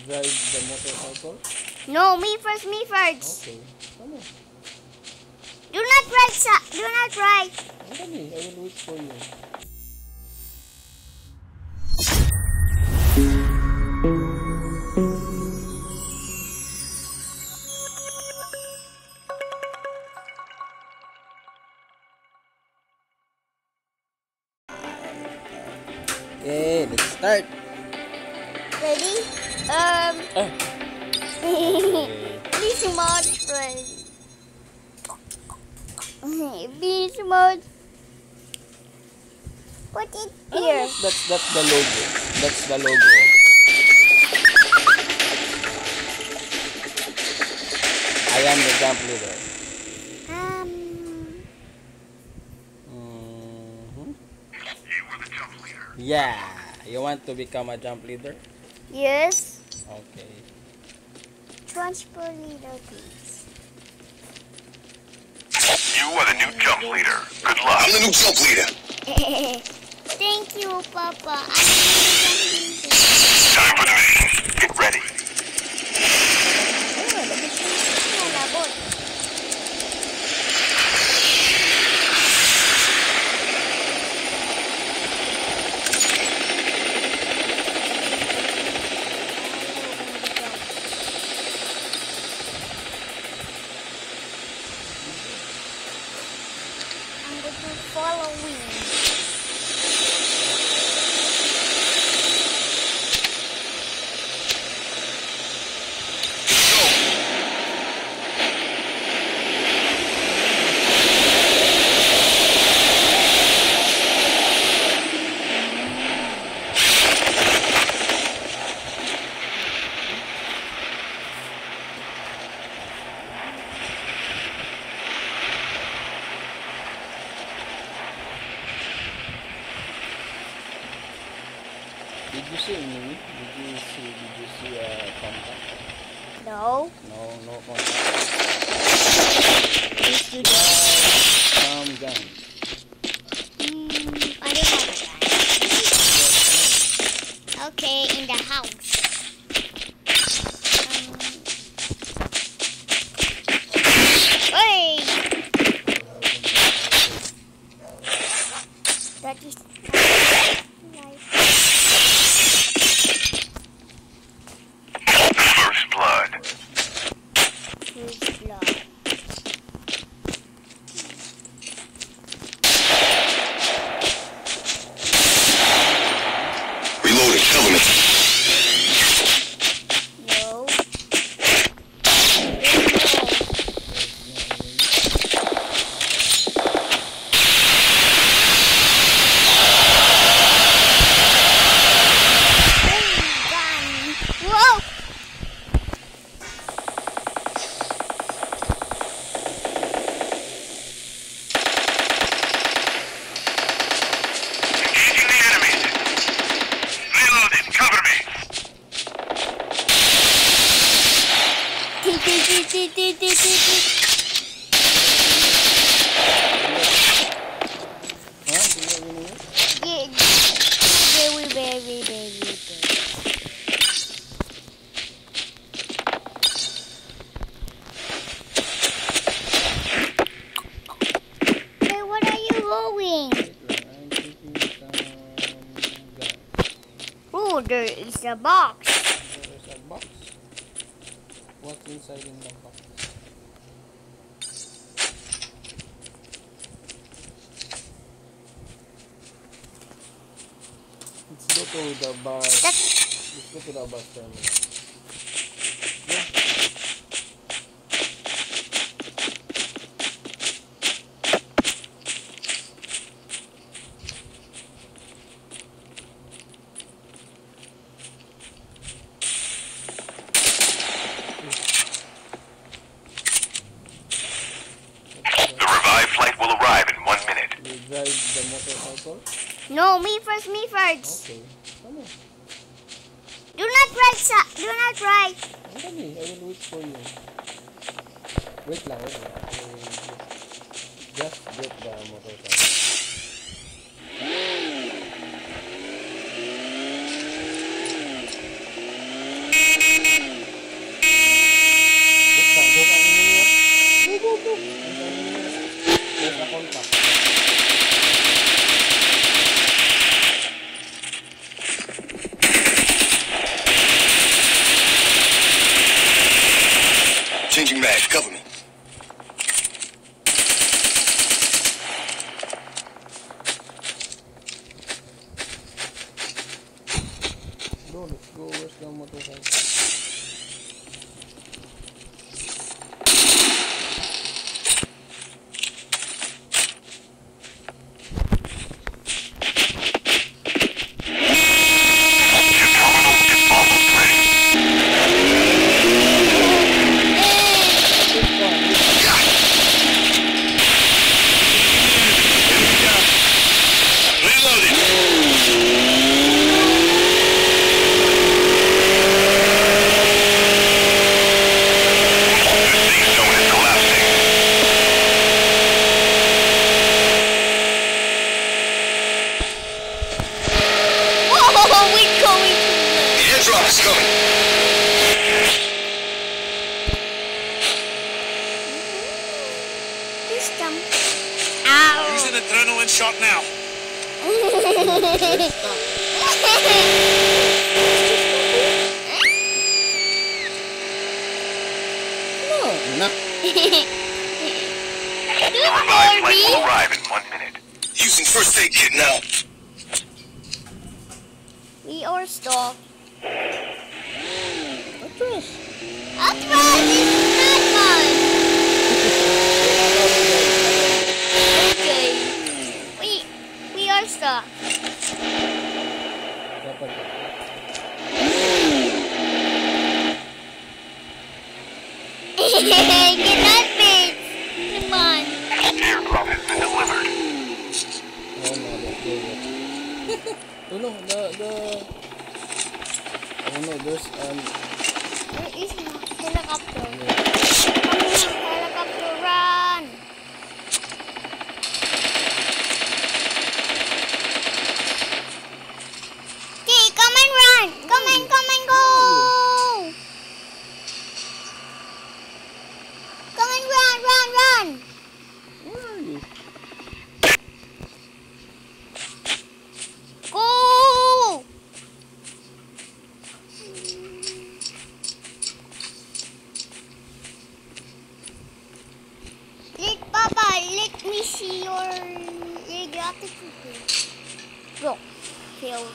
drive the motorcycle? No, me first, me first. Okay. Come on. Do not ride, do not ride. Okay, I will wait for you. Okay, let's start. Ready? Be smart, friend. Be smart. Put it here. That's the logo. That's the logo. I am the jump leader. You were the jump leader. Yeah. You want to become a jump leader? Yes. Okay. Transfer leader, please. You are the new jump leader. Good luck. I'm the new jump leader. Thank you, Papa. I'm the jump leader. Time for the mission. Get ready. I'm going to follow you. Did you see me? Did you see a contact? No. No contact. Please do Some gun. I don't have a gun. Okay, in the house. Hey! That is First blood. first blood. Reloading. Cover me. No. Whoa! Engaging the enemies. Reloading. Cover me. Huh? Do you have any? Very. Hey, what are you going? I'm taking some gun. Oh, there is a box. There is a box. What's inside in the box? Let's go to the bus. Let's go to the bus terminal. Yeah. The revived flight will arrive in 1 minute. You drive the motorcycle? No, me first. Okay. Come on. Do not ride, do not ride. Okay, I will wait for you. Wait lang. Just get the motorcycle. Changing mag. Cover me. Go, let's go. Where's the motorcycle? It's coming. System. Ow. Use an adrenaline shot now. No. The revived flight will arrive in 1 minute. Using first aid kit now. We are stuck. Atras. Atras is not fun. Okay. We are stuck. Dapat. Get that bitch. Come on. Airdrop has been delivered. Oh no, that's good. Oh no, oh no, there's There is a helicopter. Come here, helicopter, run. Okay, come and run. Come and go. Come and run. where are you? Go. Papa, let me see your radioactive footprint. Go. Kill.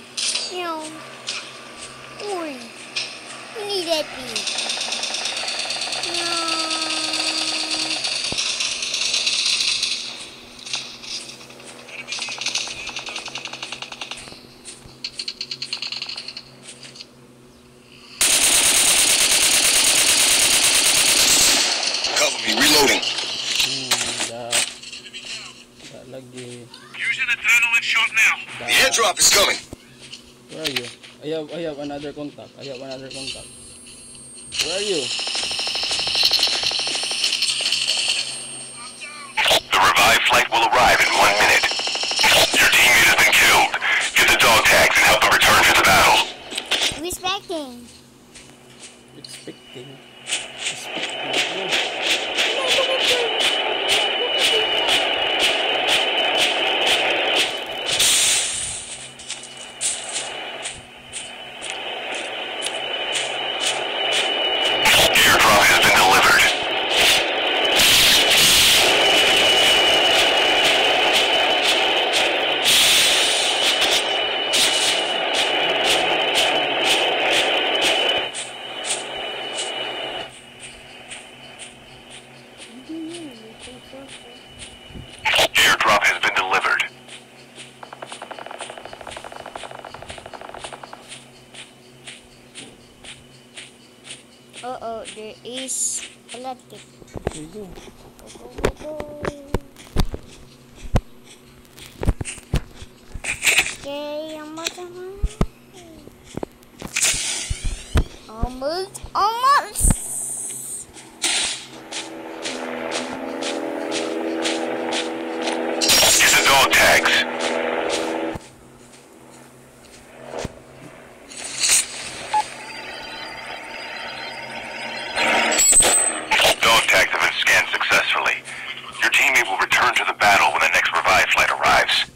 Cool. You need that piece. No. Cover me. Reloading. Lagi. Use an adrenaline shot now. The airdrop is coming. Where are you? I have another contact. Where are you? The revived flight will arrive in 1 minute. Your teammate has been killed. Get the dog tags and help them return to the battle. Respecting. Expecting. Airdrop has been delivered. Airdrop has been delivered. Uh-oh, there is electric. There you go. Go. Okay, almost. Get the dog tags. Dog tags have been scanned successfully. Your teammate will return to the battle when the next revived flight arrives.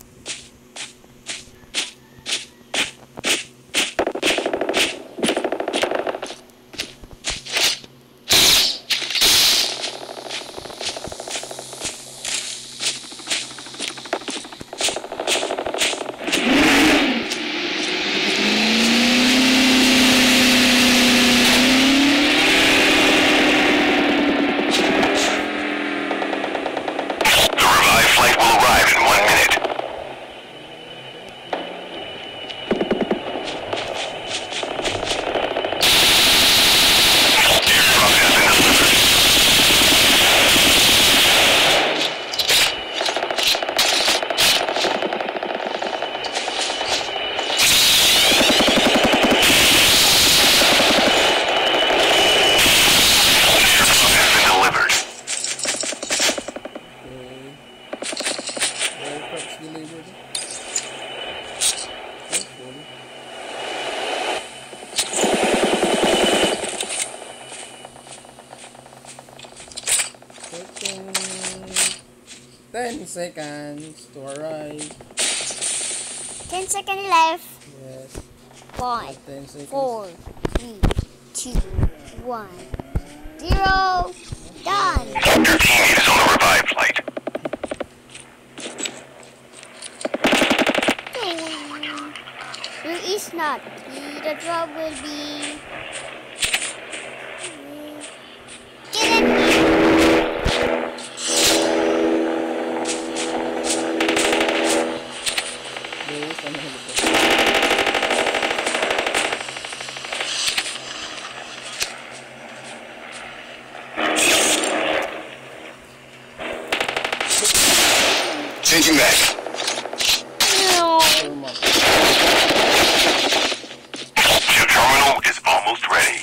seconds to arrive. 10 seconds left. Yes. 5, 10 seconds. 4, 3, 2, 1, 0. Done. Your teammate is on the revive flight. There is not. The drop will be. Get it. There is an helicopter. Changing back. No. Warm up. Your terminal is almost ready.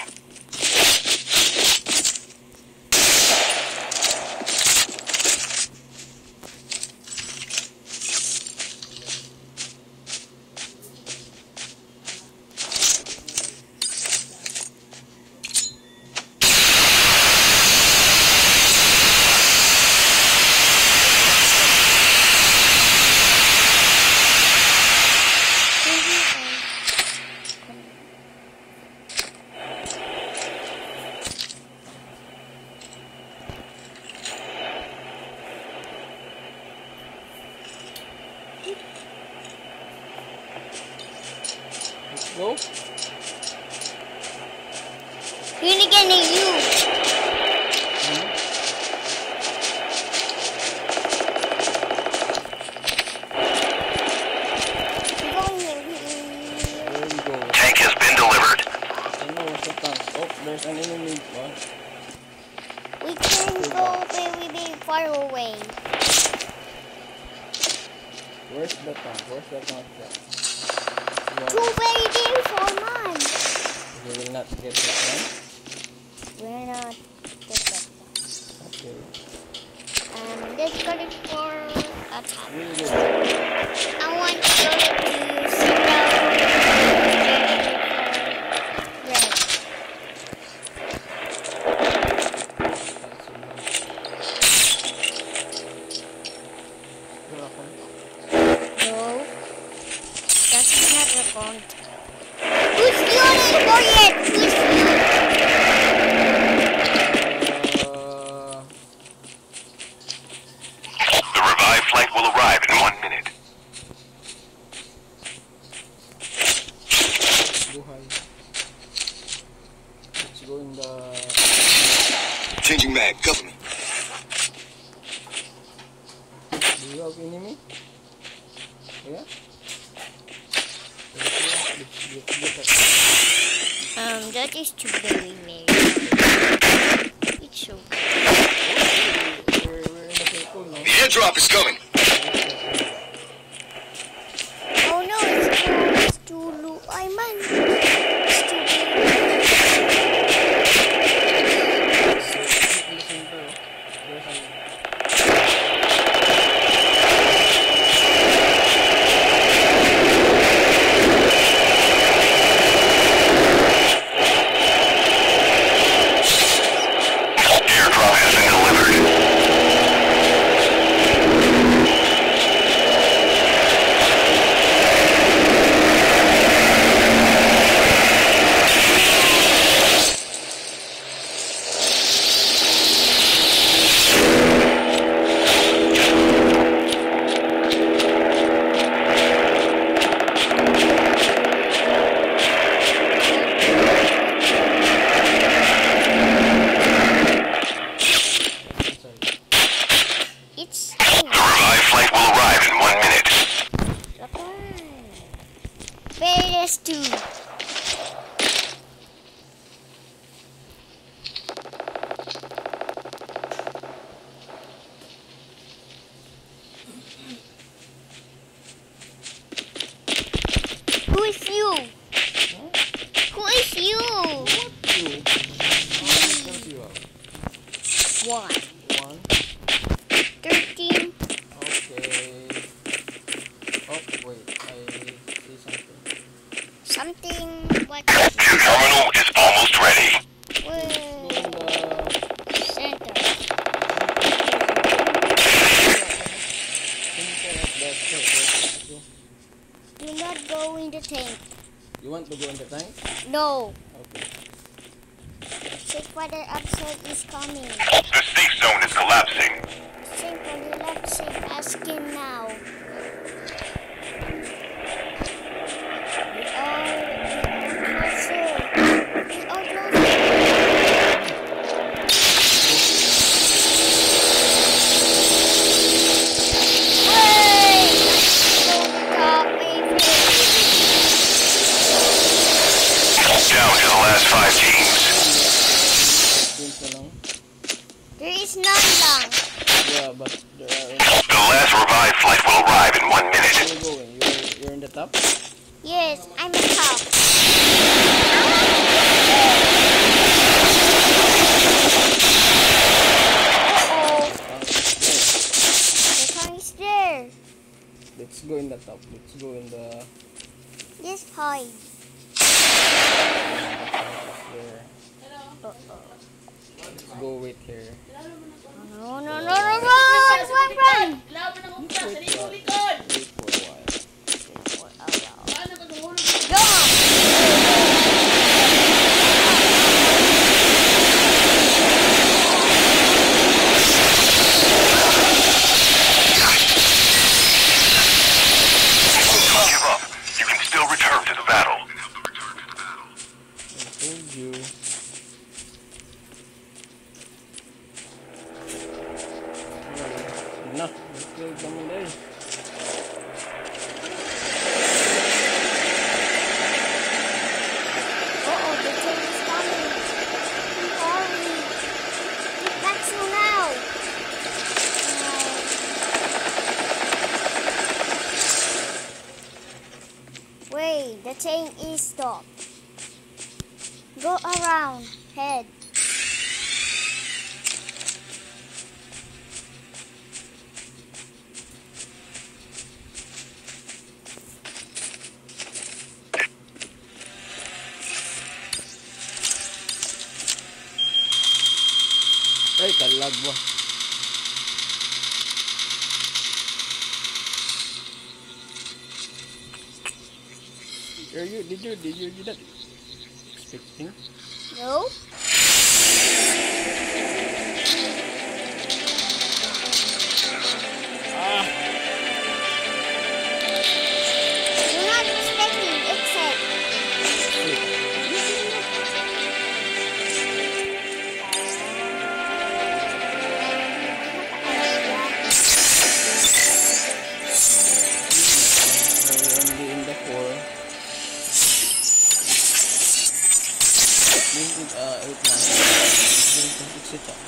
Let's go. Really gonna use. There we go. Tank has been delivered. I know what's the tank. Oh, there's an enemy. What? We can go very far away. Where's the tank? Where's the tank? Too very far, man. You will not get the tank. We're not. Okay. Let's go for a time. We'll go. I want to go to sit down. No, that's not the point. Who's doing for yet? Who's The revive flight will arrive in 1 minute. Buhay. Let's go in the. Changing mag, cover me. Do you have enemy? Yeah? that is too very very. It's so. We're in the circle now. The airdrop is coming. Oh no, it's too low. I man. It's too In the center, there's a. Airdrop has been delivered. It's The revived flight will arrive in 1 minute. Phase 2. Who is you? Who is you? You. How many kills you have? 1. 1. 13. Okay. Oh, wait. I see something. Something. What? Your terminal is almost ready. Go in the. Center. go. Okay. Check whether upset is coming. The safe zone is collapsing. Check for the left safe. Ask him now. We are closer. We are closer. Down to the last 5 teams. Teams na lang. There is none lang. Yeah, but there are... The last revived flight will arrive in 1 minute. Where are you going? You're in the top? Yes, I'm a top. Uh-oh. The car is there. Let's go in the top. Let's go in the... Yes, hide. There. Let's go wait here. No, no, no, no, run! Run! Wait for a while. Don't give up. You can still return to the battle. I told you. Na, let's go naman dahil. Uh-oh, the train is coming. Hurry. Get back so now. Wait, the train is stopped. Go around. Head. Ay, kalag ba? Did you not expecting? No? Ah! You're not expecting, except. Only in the 4. Wait lang. Going to fix it up.